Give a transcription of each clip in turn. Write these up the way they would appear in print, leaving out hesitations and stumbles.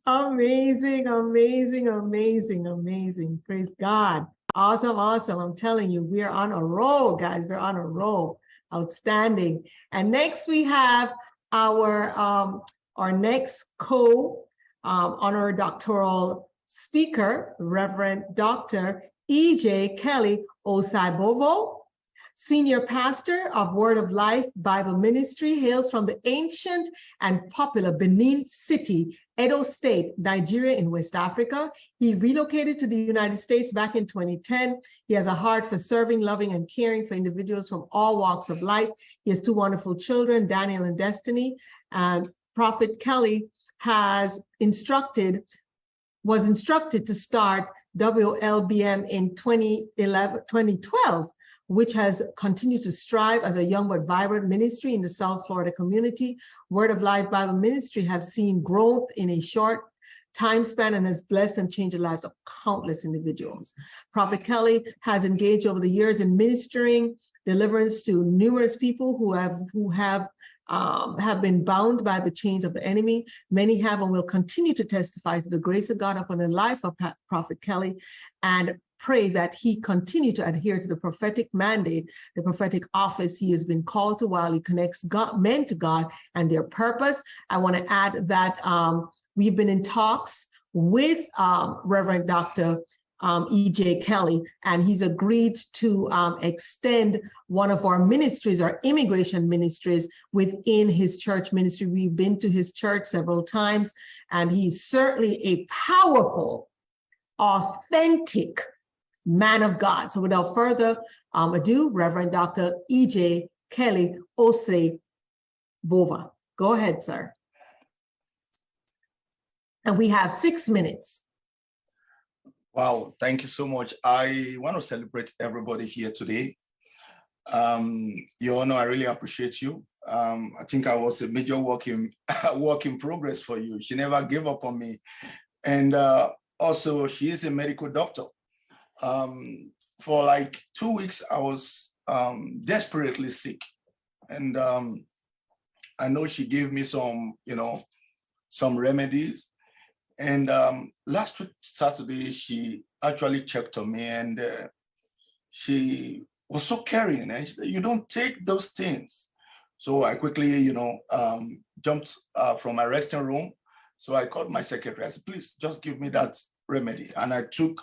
Amazing, amazing, amazing, amazing. Praise God. Awesome, awesome. I'm telling you, we're on a roll, guys. We're on a roll. Outstanding. And next we have our next honorary doctoral speaker, Reverend Dr. E.J. Kelly Osaigbovo, Senior Pastor of Word of Life Bible Ministry, hails from the ancient and popular Benin City, Edo State, Nigeria in West Africa. He relocated to the United States back in 2010. He has a heart for serving, loving, and caring for individuals from all walks of life. He has two wonderful children, Daniel and Destiny. And Prophet Kelly was instructed to start WLBM in 2012, which has continued to strive as a young but vibrant ministry in the South Florida community. Word of Life Bible Ministry have seen growth in a short time span and has blessed and changed the lives of countless individuals. Prophet Kelly has engaged over the years in ministering deliverance to numerous people who have been bound by the chains of the enemy. Many have and will continue to testify to the grace of God upon the life of Prophet Kelly, and pray that he continue to adhere to the prophetic mandate, the prophetic office he has been called to while he connects men to God and their purpose. I want to add that we've been in talks with Reverend Dr. E.J. Kelly, and he's agreed to extend one of our ministries, our immigration ministries, within his church ministry. We've been to his church several times, and he's certainly a powerful, authentic man of God. So without further ado, Reverend Dr. E.J. Kelly Osaigbovo. Go ahead, sir. And we have 6 minutes. Wow, thank you so much. I want to celebrate everybody here today. Your Honor, I really appreciate you. I think I was a major work in progress for you. She never gave up on me. And also, she is a medical doctor. For like 2 weeks, I was desperately sick. And I know she gave me some remedies. And last week, Saturday, she actually checked on me, and she was so caring. And she said, "You don't take those things." So I quickly, jumped from my resting room. So I called my secretary. I said, "Please, just give me that remedy." And I took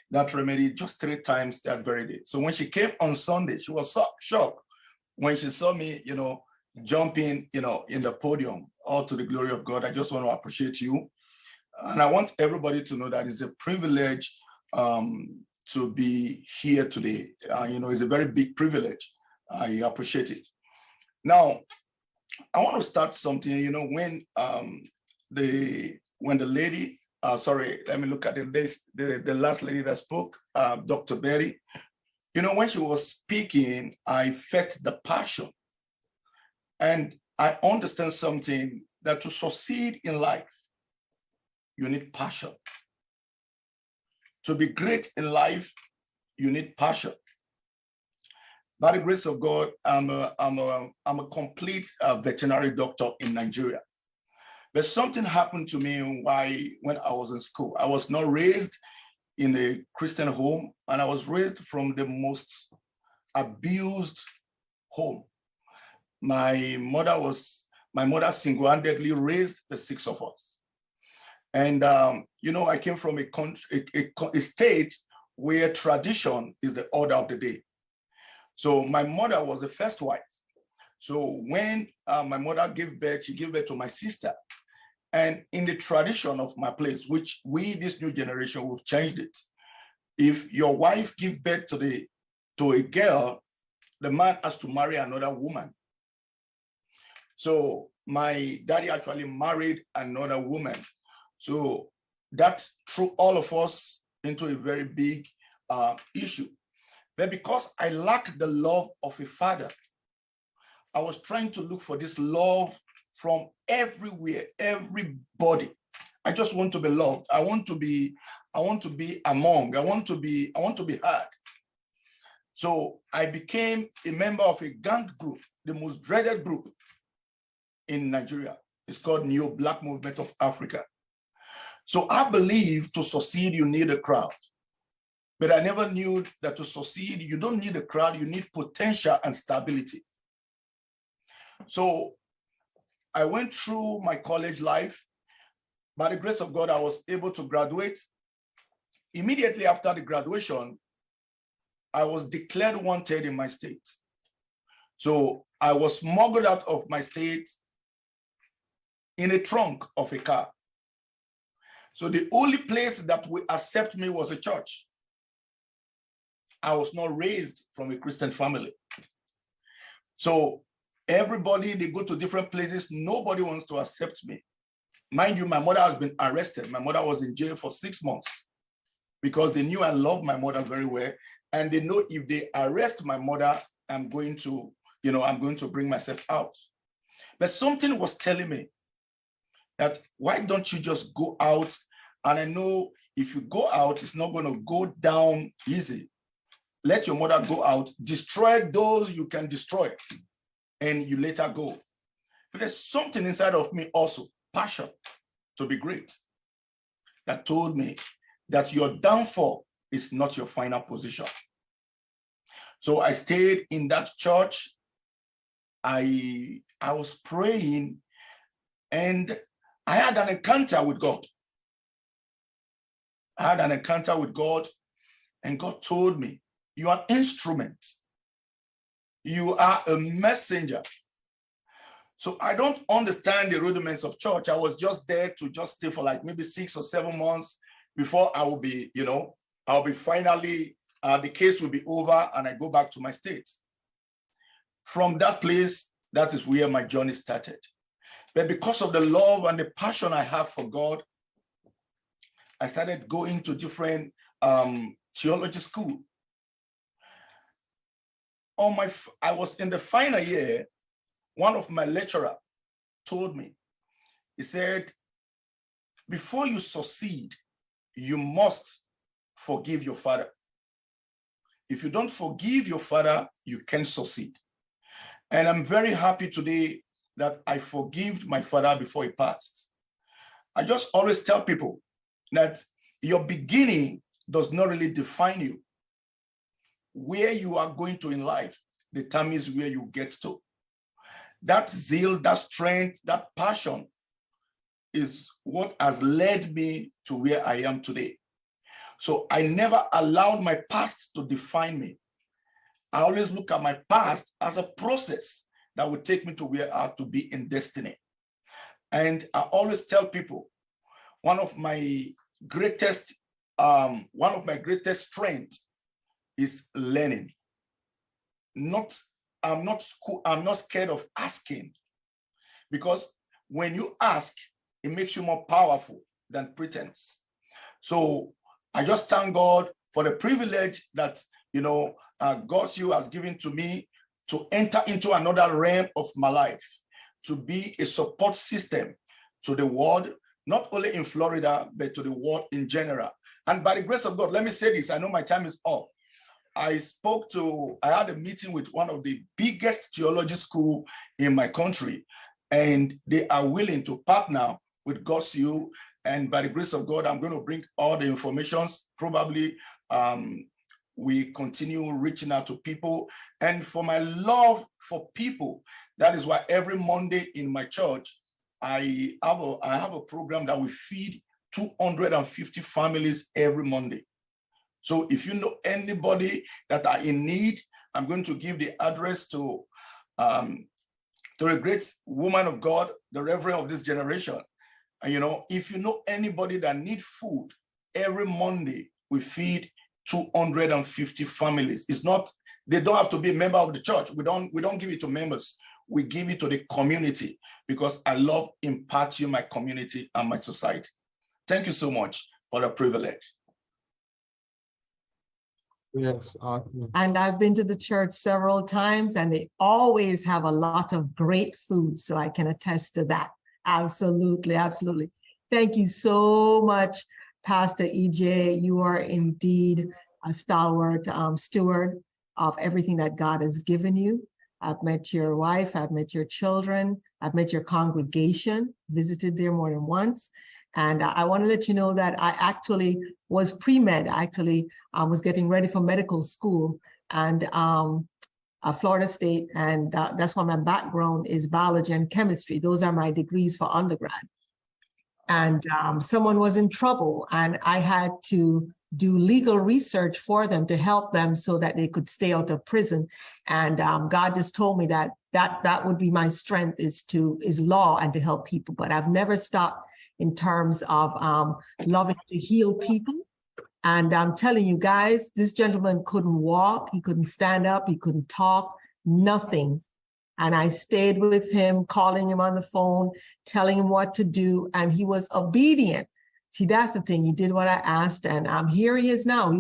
that remedy just 3 times that very day. So when she came on Sunday, she was so shocked when she saw me, jumping, in the podium, all to the glory of God. I just want to appreciate you. And I want everybody to know that it's a privilege to be here today. It's a very big privilege. I appreciate it. Now, I want to start something. When the lady, let me look at the last lady that spoke, Dr. Betty. When she was speaking, I felt the passion. And I understand something, that to succeed in life, you need passion. To be great in life, you need passion. By the grace of God, I'm a complete veterinary doctor in Nigeria. But something happened to me when I was in school. I was not raised in a Christian home, and I was raised from the most abused home. My mother single-handedly raised the 6 of us. And, I came from a state where tradition is the order of the day. So my mother was the first wife. So when my mother gave birth, she gave birth to my sister. And in the tradition of my place, which this new generation, we've changed it. If your wife gives birth to a girl, the man has to marry another woman. So my daddy actually married another woman. So that threw all of us into a very big issue. But because I lacked the love of a father, I was trying to look for this love from everywhere, everybody. I just want to be loved. I want to be among. I want to be heard. So I became a member of a gang group, the most dreaded group in Nigeria. It's called Neo Black Movement of Africa. So I believe to succeed, you need a crowd. But I never knew that to succeed, you don't need a crowd, you need potential and stability. So I went through my college life. By the grace of God, I was able to graduate. Immediately after the graduation, I was declared wanted in my state. So I was smuggled out of my state in a trunk of a car. So the only place that would accept me was a church. I was not raised from a Christian family. So everybody, they go to different places. Nobody wants to accept me. Mind you, my mother has been arrested. My mother was in jail for 6 months because they knew I loved my mother very well. And they know if they arrest my mother, I'm going to bring myself out. But something was telling me that why don't you just go out? And I know if you go out, it's not going to go down easy. Let your mother go out, destroy those you can destroy, and you later go. But there's something inside of me also, passion to be great, that told me that your downfall is not your final position. So I stayed in that church. I was praying, and I had an encounter with God. I had an encounter with God, and God told me, you are an instrument. You are a messenger. So I don't understand the rudiments of church. I was just there to just stay for like maybe 6 or 7 months before I will be, I'll be finally, the case will be over and I go back to my state. From that place, that is where my journey started. But because of the love and the passion I have for God, I started going to different theology school. I was in the final year. One of my lecturer told me, he said, before you succeed, you must forgive your father. If you don't forgive your father, you can't succeed. And I'm very happy today that I forgave my father before he passed. I just always tell people that your beginning does not really define you. Where you are going to in life determines where you get to. That zeal, that strength, that passion is what has led me to where I am today. So I never allowed my past to define me. I always look at my past as a process that would take me to where I have to be in destiny. And I always tell people, one of my greatest strengths is learning. I'm not scared of asking, because when you ask, it makes you more powerful than pretense. So I just thank God for the privilege that God has given to me to enter into another realm of my life, to be a support system to the world, not only in Florida, but to the world in general. And by the grace of God, let me say this, I know my time is up. I had a meeting with one of the biggest theology schools in my country, and they are willing to partner with God's you. And by the grace of God, I'm going to bring all the information. Probably we continue reaching out to people. And for my love for people, that is why every Monday in my church, I have a program that we feed 250 families every Monday. So if you know anybody that are in need, I'm going to give the address to a great woman of God, the reverend of this generation. And if you know anybody that need food, every Monday we feed 250 families. It's not, they don't have to be a member of the church. We don't give it to members. We give it to the community, because I love imparting my community and my society. Thank you so much for the privilege. Yes, awesome. And I've been to the church several times, and they always have a lot of great food. So I can attest to that. Absolutely, absolutely. Thank you so much, Pastor EJ. You are indeed a stalwart steward of everything that God has given you. I've met your wife, I've met your children, I've met your congregation, visited there more than once. And I want to let you know that I actually was pre-med. I was getting ready for medical school and Florida State. And that's why my background is biology and chemistry. Those are my degrees for undergrad. And someone was in trouble and I had to do legal research for them to help them so that they could stay out of prison. And God just told me that would be my strength is law and to help people. But I've never stopped in terms of loving to heal people. And I'm telling you guys, this gentleman couldn't walk, he couldn't stand up, he couldn't talk, nothing. And I stayed with him, calling him on the phone, telling him what to do, and he was obedient. See, that's the thing. He did what I asked, and here he is now.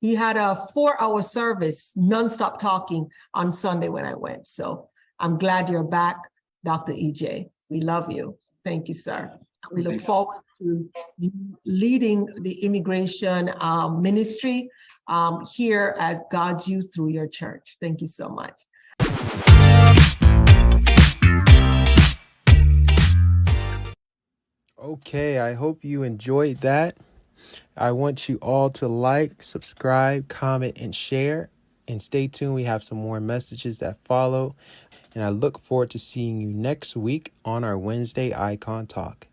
He had a 4-hour service, nonstop talking on Sunday when I went. So I'm glad you're back, Dr. EJ. We love you. Thank you, sir. We look forward to leading the immigration ministry here at God's Youth through your church. Thank you so much. Okay, I hope you enjoyed that. I want you all to like, subscribe, comment, and share. And stay tuned. We have some more messages that follow. And I look forward to seeing you next week on our Wednesday Icon Talk.